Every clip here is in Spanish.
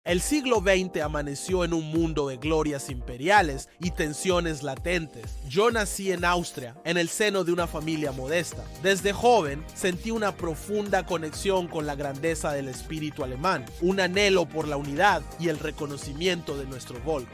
El siglo XX amaneció en un mundo de glorias imperiales y tensiones latentes. Yo nací en Austria, en el seno de una familia modesta. Desde joven sentí una profunda conexión con la grandeza del espíritu alemán, un anhelo por la unidad y el reconocimiento de nuestro Volk.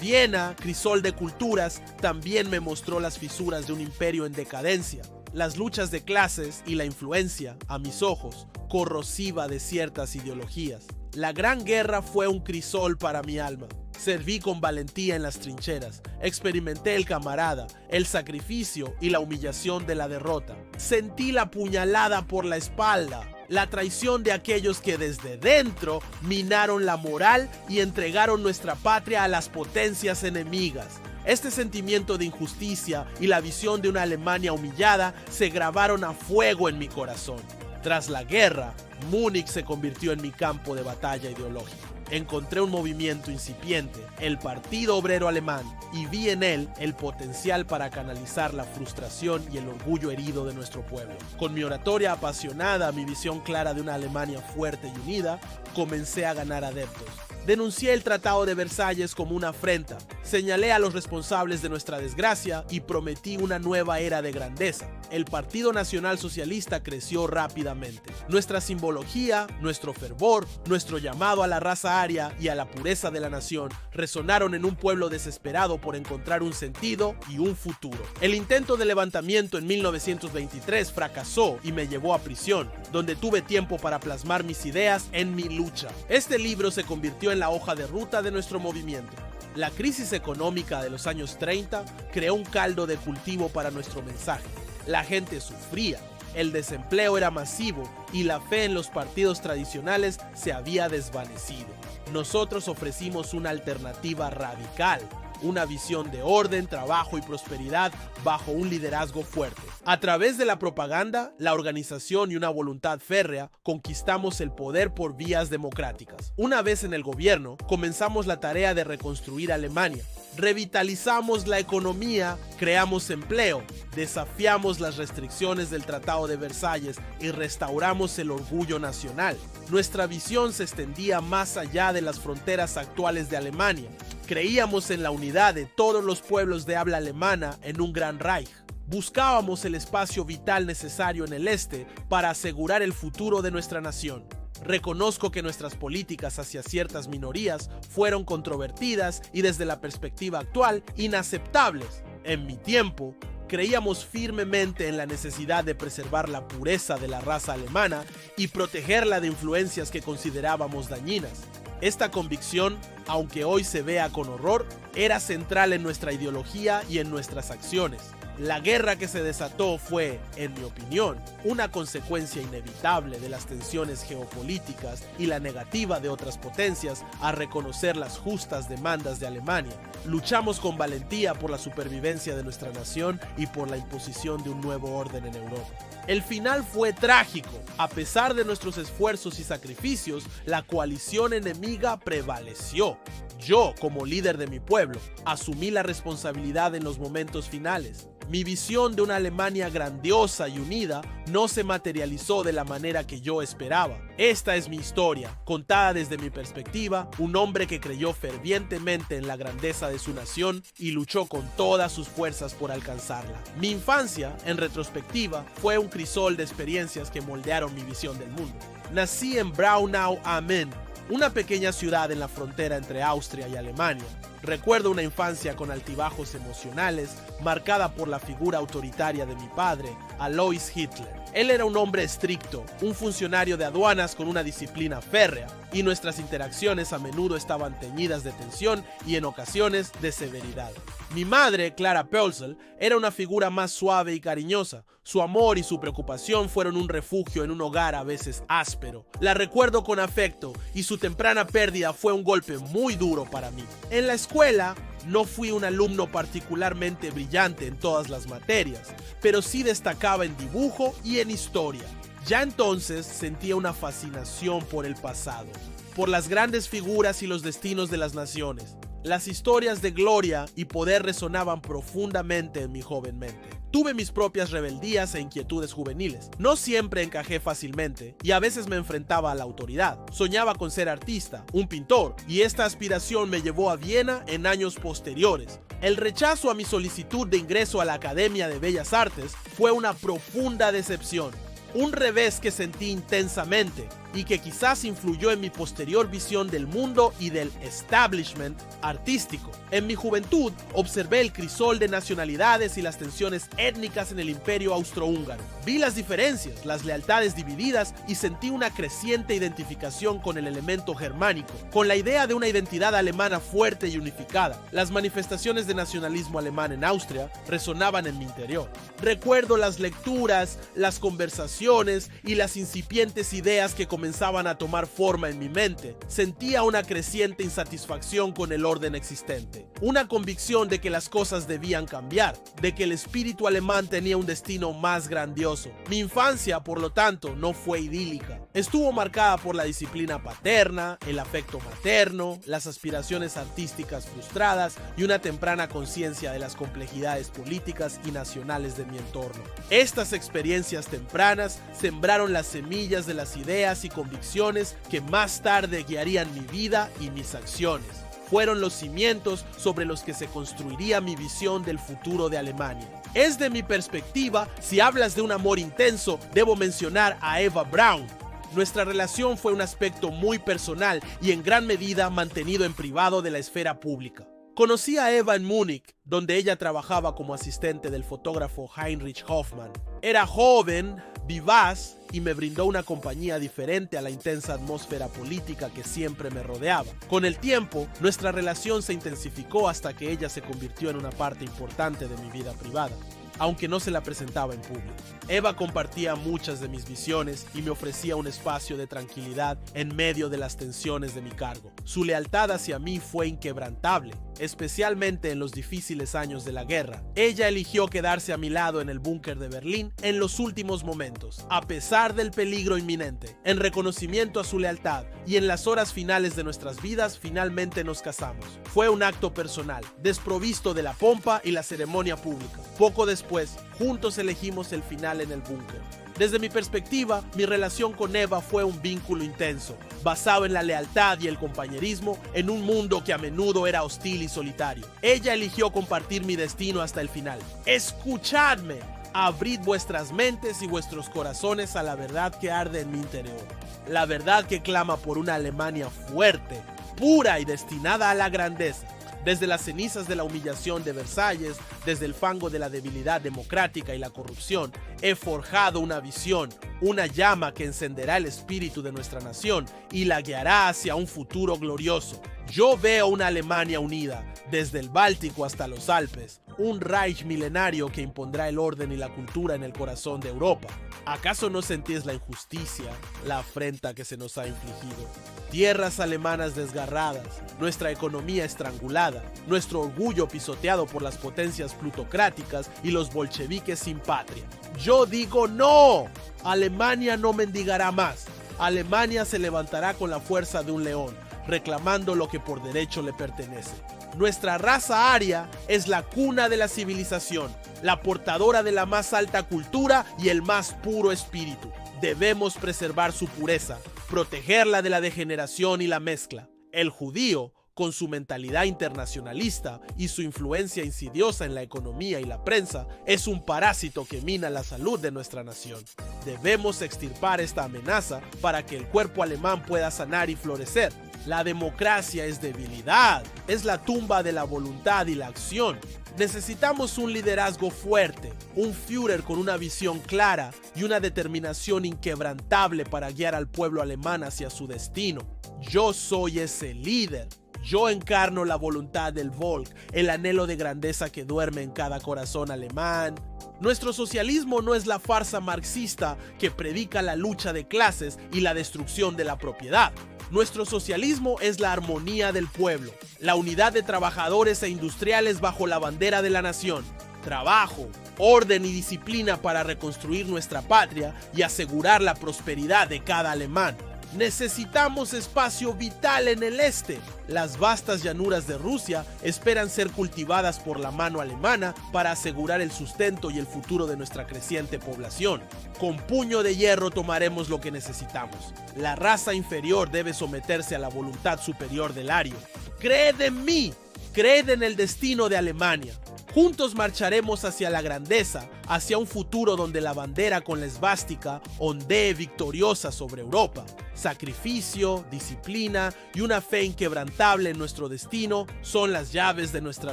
Viena, crisol de culturas, también me mostró las fisuras de un imperio en decadencia, las luchas de clases y la influencia, a mis ojos, corrosiva de ciertas ideologías. La Gran Guerra fue un crisol para mi alma. Serví con valentía en las trincheras, experimenté el camarada, el sacrificio y la humillación de la derrota. Sentí la puñalada por la espalda, la traición de aquellos que desde dentro minaron la moral y entregaron nuestra patria a las potencias enemigas. Este sentimiento de injusticia y la visión de una Alemania humillada se grabaron a fuego en mi corazón. Tras la guerra, Múnich se convirtió en mi campo de batalla ideológica. Encontré un movimiento incipiente, el Partido Obrero Alemán, y vi en él el potencial para canalizar la frustración y el orgullo herido de nuestro pueblo. Con mi oratoria apasionada, mi visión clara de una Alemania fuerte y unida, comencé a ganar adeptos. Denuncié el Tratado de Versalles como una afrenta, señalé a los responsables de nuestra desgracia y prometí una nueva era de grandeza. El Partido Nacional Socialista creció rápidamente. Nuestra simbología, nuestro fervor, nuestro llamado a la raza aria y a la pureza de la nación resonaron en un pueblo desesperado por encontrar un sentido y un futuro. El intento de levantamiento en 1923 fracasó y me llevó a prisión, donde tuve tiempo para plasmar mis ideas en mi lucha. Este libro se convirtió en la hoja de ruta de nuestro movimiento. La crisis económica de los años 30 creó un caldo de cultivo para nuestro mensaje. La gente sufría, el desempleo era masivo y la fe en los partidos tradicionales se había desvanecido. Nosotros ofrecimos una alternativa radical, una visión de orden, trabajo y prosperidad bajo un liderazgo fuerte. A través de la propaganda, la organización y una voluntad férrea, conquistamos el poder por vías democráticas. Una vez en el gobierno, comenzamos la tarea de reconstruir Alemania. Revitalizamos la economía, creamos empleo, desafiamos las restricciones del Tratado de Versalles y restauramos el orgullo nacional. Nuestra visión se extendía más allá de las fronteras actuales de Alemania. Creíamos en la unidad de todos los pueblos de habla alemana en un gran Reich. Buscábamos el espacio vital necesario en el este para asegurar el futuro de nuestra nación. Reconozco que nuestras políticas hacia ciertas minorías fueron controvertidas y desde la perspectiva actual inaceptables. En mi tiempo, creíamos firmemente en la necesidad de preservar la pureza de la raza alemana y protegerla de influencias que considerábamos dañinas. Esta convicción, aunque hoy se vea con horror, era central en nuestra ideología y en nuestras acciones. La guerra que se desató fue, en mi opinión, una consecuencia inevitable de las tensiones geopolíticas y la negativa de otras potencias a reconocer las justas demandas de Alemania. Luchamos con valentía por la supervivencia de nuestra nación y por la imposición de un nuevo orden en Europa. El final fue trágico. A pesar de nuestros esfuerzos y sacrificios, la coalición enemiga prevaleció. Yo, como líder de mi pueblo, asumí la responsabilidad en los momentos finales. Mi visión de una Alemania grandiosa y unida no se materializó de la manera que yo esperaba. Esta es mi historia, contada desde mi perspectiva, un hombre que creyó fervientemente en la grandeza de su nación y luchó con todas sus fuerzas por alcanzarla. Mi infancia, en retrospectiva, fue un crisol de experiencias que moldearon mi visión del mundo. Nací en Braunau am Main, una pequeña ciudad en la frontera entre Austria y Alemania. Recuerdo una infancia con altibajos emocionales, marcada por la figura autoritaria de mi padre, Alois Hitler. Él era un hombre estricto, un funcionario de aduanas con una disciplina férrea, y nuestras interacciones a menudo estaban teñidas de tensión y en ocasiones de severidad. Mi madre, Clara Pölzl, era una figura más suave y cariñosa. Su amor y su preocupación fueron un refugio en un hogar a veces áspero. La recuerdo con afecto y su temprana pérdida fue un golpe muy duro para mí. En la escuela, no fui un alumno particularmente brillante en todas las materias, pero sí destacaba en dibujo y en historia. Ya entonces sentía una fascinación por el pasado, por las grandes figuras y los destinos de las naciones. Las historias de gloria y poder resonaban profundamente en mi joven mente. Tuve mis propias rebeldías e inquietudes juveniles. No siempre encajé fácilmente y a veces me enfrentaba a la autoridad. Soñaba con ser artista, un pintor, y esta aspiración me llevó a Viena en años posteriores. El rechazo a mi solicitud de ingreso a la Academia de Bellas Artes fue una profunda decepción. Un revés que sentí intensamente y que quizás influyó en mi posterior visión del mundo y del establishment artístico. En mi juventud observé el crisol de nacionalidades y las tensiones étnicas en el imperio austrohúngaro. Vi las diferencias, las lealtades divididas y sentí una creciente identificación con el elemento germánico, con la idea de una identidad alemana fuerte y unificada. Las manifestaciones de nacionalismo alemán en Austria resonaban en mi interior. Recuerdo las lecturas, las conversaciones y las incipientes ideas que comenzaban a tomar forma en mi mente. Sentía una creciente insatisfacción con el orden existente, una convicción de que las cosas debían cambiar, de que el espíritu alemán tenía un destino más grandioso. Mi infancia, por lo tanto, no fue idílica. Estuvo marcada por la disciplina paterna, el afecto materno, las aspiraciones artísticas frustradas y una temprana conciencia de las complejidades políticas y nacionales de mi entorno. Estas experiencias tempranas sembraron las semillas de las ideas y convicciones que más tarde guiarían mi vida y mis acciones. Fueron los cimientos sobre los que se construiría mi visión del futuro de Alemania. Desde mi perspectiva, si hablas de un amor intenso, debo mencionar a Eva Braun. Nuestra relación fue un aspecto muy personal y en gran medida mantenido en privado de la esfera pública. Conocí a Eva en Múnich, donde ella trabajaba como asistente del fotógrafo Heinrich Hoffmann. Era joven, vivaz y me brindó una compañía diferente a la intensa atmósfera política que siempre me rodeaba. Con el tiempo, nuestra relación se intensificó hasta que ella se convirtió en una parte importante de mi vida privada, aunque no se la presentaba en público. Eva compartía muchas de mis visiones y me ofrecía un espacio de tranquilidad en medio de las tensiones de mi cargo. Su lealtad hacia mí fue inquebrantable, especialmente en los difíciles años de la guerra. Ella eligió quedarse a mi lado en el búnker de Berlín en los últimos momentos, a pesar del peligro inminente. En reconocimiento a su lealtad y en las horas finales de nuestras vidas, finalmente nos casamos. Fue un acto personal, desprovisto de la pompa y la ceremonia pública. Poco después, juntos elegimos el final en el búnker. Desde mi perspectiva, mi relación con Eva fue un vínculo intenso, basado en la lealtad y el compañerismo en un mundo que a menudo era hostil y solitario. Ella eligió compartir mi destino hasta el final. Escuchadme, abrid vuestras mentes y vuestros corazones a la verdad que arde en mi interior. La verdad que clama por una Alemania fuerte, pura y destinada a la grandeza. Desde las cenizas de la humillación de Versalles, desde el fango de la debilidad democrática y la corrupción, he forjado una visión, una llama que encenderá el espíritu de nuestra nación y la guiará hacia un futuro glorioso. Yo veo una Alemania unida, desde el Báltico hasta los Alpes, un Reich milenario que impondrá el orden y la cultura en el corazón de Europa. ¿Acaso no sentís la injusticia, la afrenta que se nos ha infligido? Tierras alemanas desgarradas, nuestra economía estrangulada, nuestro orgullo pisoteado por las potencias plutocráticas y los bolcheviques sin patria. Yo digo no, Alemania no mendigará más. Alemania se levantará con la fuerza de un león, reclamando lo que por derecho le pertenece. Nuestra raza aria es la cuna de la civilización, la portadora de la más alta cultura y el más puro espíritu. Debemos preservar su pureza, protegerla de la degeneración y la mezcla. El judío, con su mentalidad internacionalista y su influencia insidiosa en la economía y la prensa, es un parásito que mina la salud de nuestra nación. Debemos extirpar esta amenaza para que el cuerpo alemán pueda sanar y florecer. La democracia es debilidad, es la tumba de la voluntad y la acción. Necesitamos un liderazgo fuerte, un Führer con una visión clara y una determinación inquebrantable para guiar al pueblo alemán hacia su destino. Yo soy ese líder. Yo encarno la voluntad del Volk, el anhelo de grandeza que duerme en cada corazón alemán. Nuestro socialismo no es la farsa marxista que predica la lucha de clases y la destrucción de la propiedad. Nuestro socialismo es la armonía del pueblo, la unidad de trabajadores e industriales bajo la bandera de la nación. Trabajo, orden y disciplina para reconstruir nuestra patria y asegurar la prosperidad de cada alemán. Necesitamos espacio vital en el este. Las vastas llanuras de Rusia esperan ser cultivadas por la mano alemana para asegurar el sustento y el futuro de nuestra creciente población. Con puño de hierro tomaremos lo que necesitamos. La raza inferior debe someterse a la voluntad superior del ario. Creed en mí, creed en el destino de Alemania. Juntos marcharemos hacia la grandeza, hacia un futuro donde la bandera con la esvástica ondee victoriosa sobre Europa. Sacrificio, disciplina y una fe inquebrantable en nuestro destino son las llaves de nuestra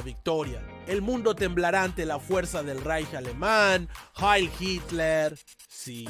victoria. El mundo temblará ante la fuerza del Reich alemán. Heil Hitler. Sí.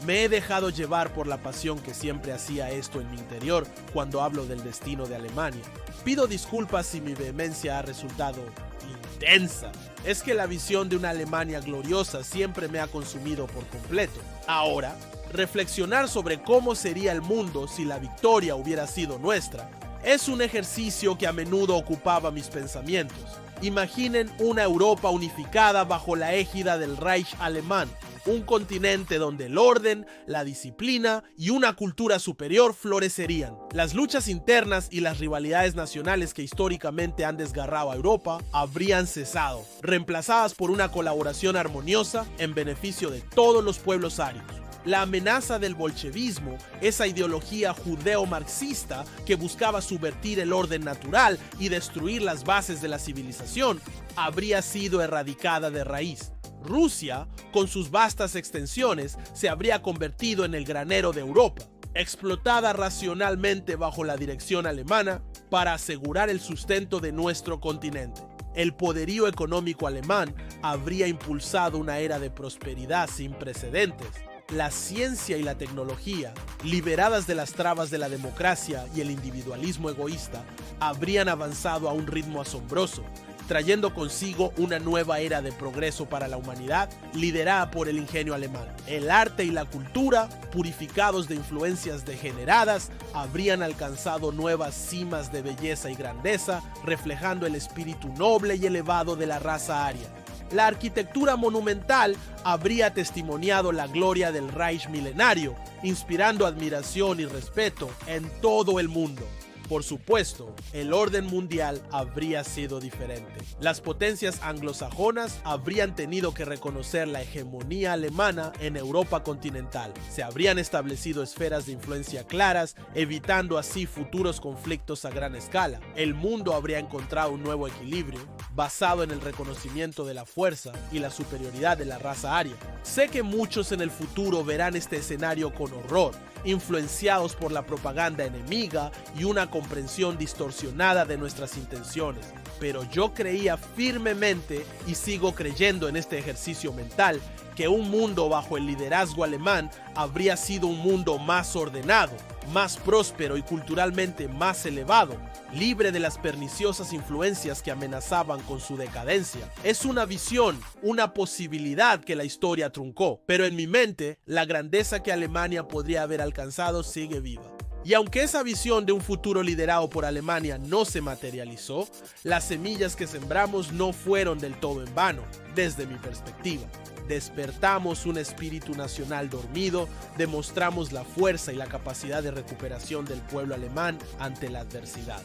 Me he dejado llevar por la pasión que siempre hacía esto en mi interior cuando hablo del destino de Alemania. Pido disculpas si mi vehemencia ha resultado intensa. Es que la visión de una Alemania gloriosa siempre me ha consumido por completo. Ahora, reflexionar sobre cómo sería el mundo si la victoria hubiera sido nuestra es un ejercicio que a menudo ocupaba mis pensamientos. Imaginen una Europa unificada bajo la égida del Reich alemán. Un continente donde el orden, la disciplina y una cultura superior florecerían. Las luchas internas y las rivalidades nacionales que históricamente han desgarrado a Europa habrían cesado, reemplazadas por una colaboración armoniosa en beneficio de todos los pueblos arios. La amenaza del bolchevismo, esa ideología judeo-marxista que buscaba subvertir el orden natural y destruir las bases de la civilización, habría sido erradicada de raíz. Rusia, con sus vastas extensiones, se habría convertido en el granero de Europa, explotada racionalmente bajo la dirección alemana para asegurar el sustento de nuestro continente. El poderío económico alemán habría impulsado una era de prosperidad sin precedentes. La ciencia y la tecnología, liberadas de las trabas de la democracia y el individualismo egoísta, habrían avanzado a un ritmo asombroso, trayendo consigo una nueva era de progreso para la humanidad, liderada por el ingenio alemán. El arte y la cultura, purificados de influencias degeneradas, habrían alcanzado nuevas cimas de belleza y grandeza, reflejando el espíritu noble y elevado de la raza aria. La arquitectura monumental habría testimoniado la gloria del Reich milenario, inspirando admiración y respeto en todo el mundo. Por supuesto, el orden mundial habría sido diferente. Las potencias anglosajonas habrían tenido que reconocer la hegemonía alemana en Europa continental. Se habrían establecido esferas de influencia claras, evitando así futuros conflictos a gran escala. El mundo habría encontrado un nuevo equilibrio, basado en el reconocimiento de la fuerza y la superioridad de la raza aria. Sé que muchos en el futuro verán este escenario con horror, influenciados por la propaganda enemiga y una comprensión distorsionada de nuestras intenciones. Pero yo creía firmemente y sigo creyendo en este ejercicio mental que un mundo bajo el liderazgo alemán habría sido un mundo más ordenado, más próspero y culturalmente más elevado, libre de las perniciosas influencias que amenazaban con su decadencia. Es una visión, una posibilidad que la historia truncó, pero en mi mente, la grandeza que Alemania podría haber alcanzado sigue viva. Y aunque esa visión de un futuro liderado por Alemania no se materializó, las semillas que sembramos no fueron del todo en vano, desde mi perspectiva. Despertamos un espíritu nacional dormido, demostramos la fuerza y la capacidad de recuperación del pueblo alemán ante la adversidad.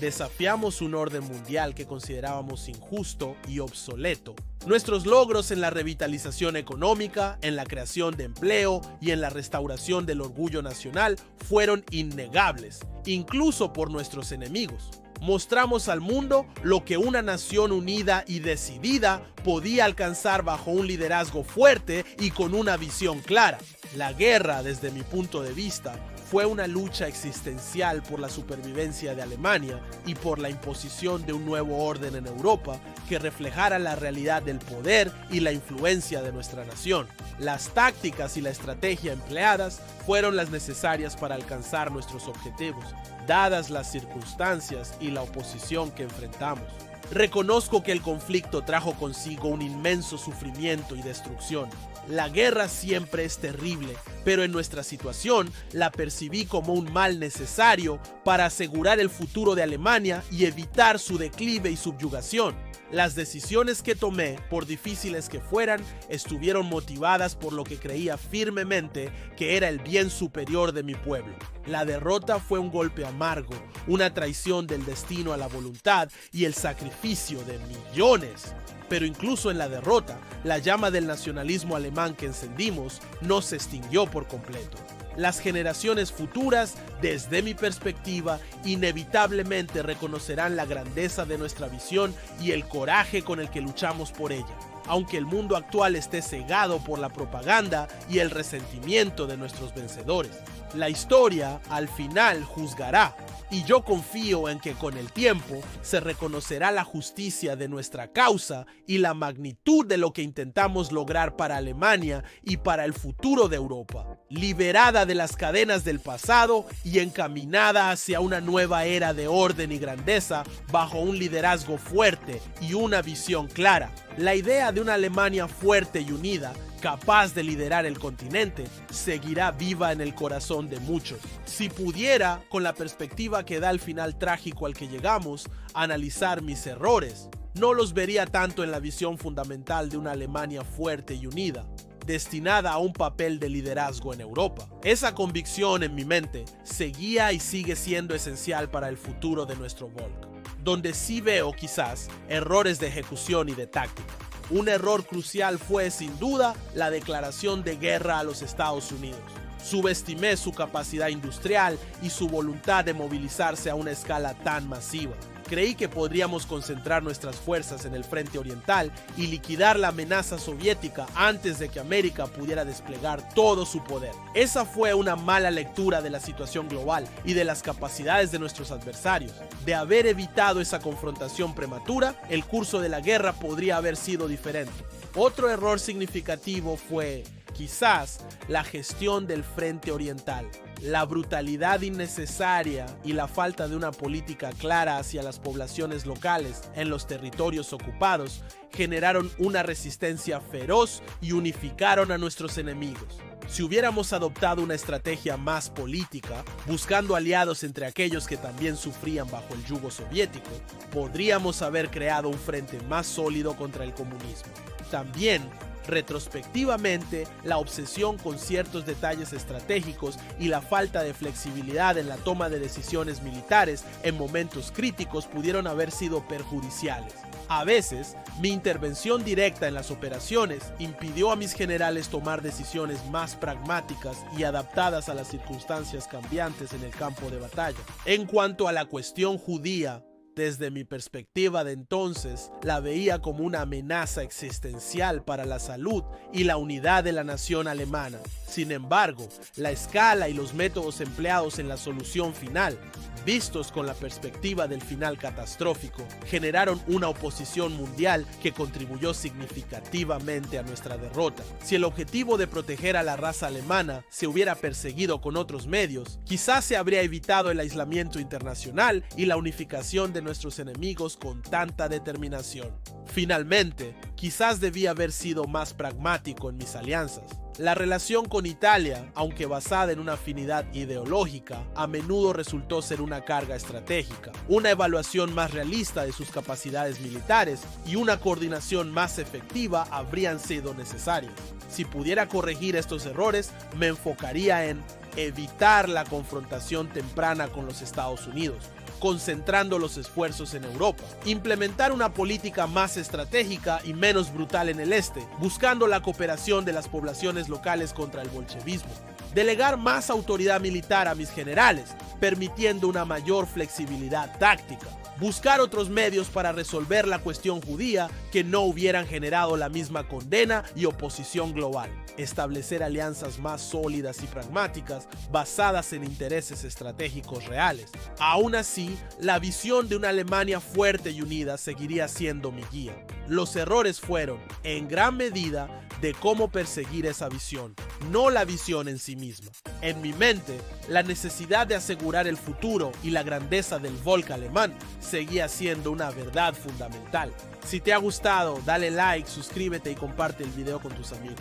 Desafiamos un orden mundial que considerábamos injusto y obsoleto. Nuestros logros en la revitalización económica, en la creación de empleo y en la restauración del orgullo nacional fueron innegables, incluso por nuestros enemigos. Mostramos al mundo lo que una nación unida y decidida podía alcanzar bajo un liderazgo fuerte y con una visión clara. La guerra, desde mi punto de vista, fue una lucha existencial por la supervivencia de Alemania y por la imposición de un nuevo orden en Europa que reflejara la realidad del poder y la influencia de nuestra nación. Las tácticas y la estrategia empleadas fueron las necesarias para alcanzar nuestros objetivos, dadas las circunstancias y la oposición que enfrentamos. Reconozco que el conflicto trajo consigo un inmenso sufrimiento y destrucción. La guerra siempre es terrible, pero en nuestra situación la percibí como un mal necesario para asegurar el futuro de Alemania y evitar su declive y subyugación. Las decisiones que tomé, por difíciles que fueran, estuvieron motivadas por lo que creía firmemente que era el bien superior de mi pueblo. La derrota fue un golpe amargo, una traición del destino a la voluntad y el sacrificio de millones. Pero incluso en la derrota, la llama del nacionalismo alemán que encendimos no se extinguió por completo. Las generaciones futuras, desde mi perspectiva, inevitablemente reconocerán la grandeza de nuestra visión y el coraje con el que luchamos por ella, aunque el mundo actual esté cegado por la propaganda y el resentimiento de nuestros vencedores. La historia, al final, juzgará, y yo confío en que con el tiempo se reconocerá la justicia de nuestra causa y la magnitud de lo que intentamos lograr para Alemania y para el futuro de Europa, liberada de las cadenas del pasado y encaminada hacia una nueva era de orden y grandeza bajo un liderazgo fuerte y una visión clara. La idea de una Alemania fuerte y unida, capaz de liderar el continente, seguirá viva en el corazón de muchos. Si pudiera, con la perspectiva que da el final trágico al que llegamos, analizar mis errores, no los vería tanto en la visión fundamental de una Alemania fuerte y unida, destinada a un papel de liderazgo en Europa. Esa convicción en mi mente seguía y sigue siendo esencial para el futuro de nuestro Volk, donde sí veo quizás errores de ejecución y de táctica. Un error crucial fue, sin duda, la declaración de guerra a los Estados Unidos. Subestimé su capacidad industrial y su voluntad de movilizarse a una escala tan masiva. Creí que podríamos concentrar nuestras fuerzas en el frente oriental y liquidar la amenaza soviética antes de que América pudiera desplegar todo su poder. Esa fue una mala lectura de la situación global y de las capacidades de nuestros adversarios. De haber evitado esa confrontación prematura, el curso de la guerra podría haber sido diferente. Otro error significativo fue, quizás, la gestión del frente oriental. La brutalidad innecesaria y la falta de una política clara hacia las poblaciones locales en los territorios ocupados generaron una resistencia feroz y unificaron a nuestros enemigos. Si hubiéramos adoptado una estrategia más política, buscando aliados entre aquellos que también sufrían bajo el yugo soviético, podríamos haber creado un frente más sólido contra el comunismo. También, retrospectivamente, la obsesión con ciertos detalles estratégicos y la falta de flexibilidad en la toma de decisiones militares en momentos críticos pudieron haber sido perjudiciales. A veces, mi intervención directa en las operaciones impidió a mis generales tomar decisiones más pragmáticas y adaptadas a las circunstancias cambiantes en el campo de batalla. En cuanto a la cuestión judía, desde mi perspectiva de entonces, la veía como una amenaza existencial para la salud y la unidad de la nación alemana. Sin embargo, la escala y los métodos empleados en la solución final, vistos con la perspectiva del final catastrófico, generaron una oposición mundial que contribuyó significativamente a nuestra derrota. Si el objetivo de proteger a la raza alemana se hubiera perseguido con otros medios, quizás se habría evitado el aislamiento internacional y la unificación de nuestros enemigos con tanta determinación. Finalmente, quizás debía haber sido más pragmático en mis alianzas. La relación con Italia, aunque basada en una afinidad ideológica, a menudo resultó ser una carga estratégica. Una evaluación más realista de sus capacidades militares y una coordinación más efectiva habrían sido necesarias. Si pudiera corregir estos errores, me enfocaría en evitar la confrontación temprana con los Estados Unidos, concentrando los esfuerzos en Europa, implementar una política más estratégica y menos brutal en el este, buscando la cooperación de las poblaciones locales contra el bolchevismo, delegar más autoridad militar a mis generales, permitiendo una mayor flexibilidad táctica, buscar otros medios para resolver la cuestión judía que no hubieran generado la misma condena y oposición global, establecer alianzas más sólidas y pragmáticas basadas en intereses estratégicos reales. Aún así, la visión de una Alemania fuerte y unida seguiría siendo mi guía. Los errores fueron, en gran medida, de cómo perseguir esa visión. no la visión en sí misma. En mi mente, la necesidad de asegurar el futuro y la grandeza del Volk alemán seguía siendo una verdad fundamental. Si te ha gustado, dale like, suscríbete y comparte el video con tus amigos.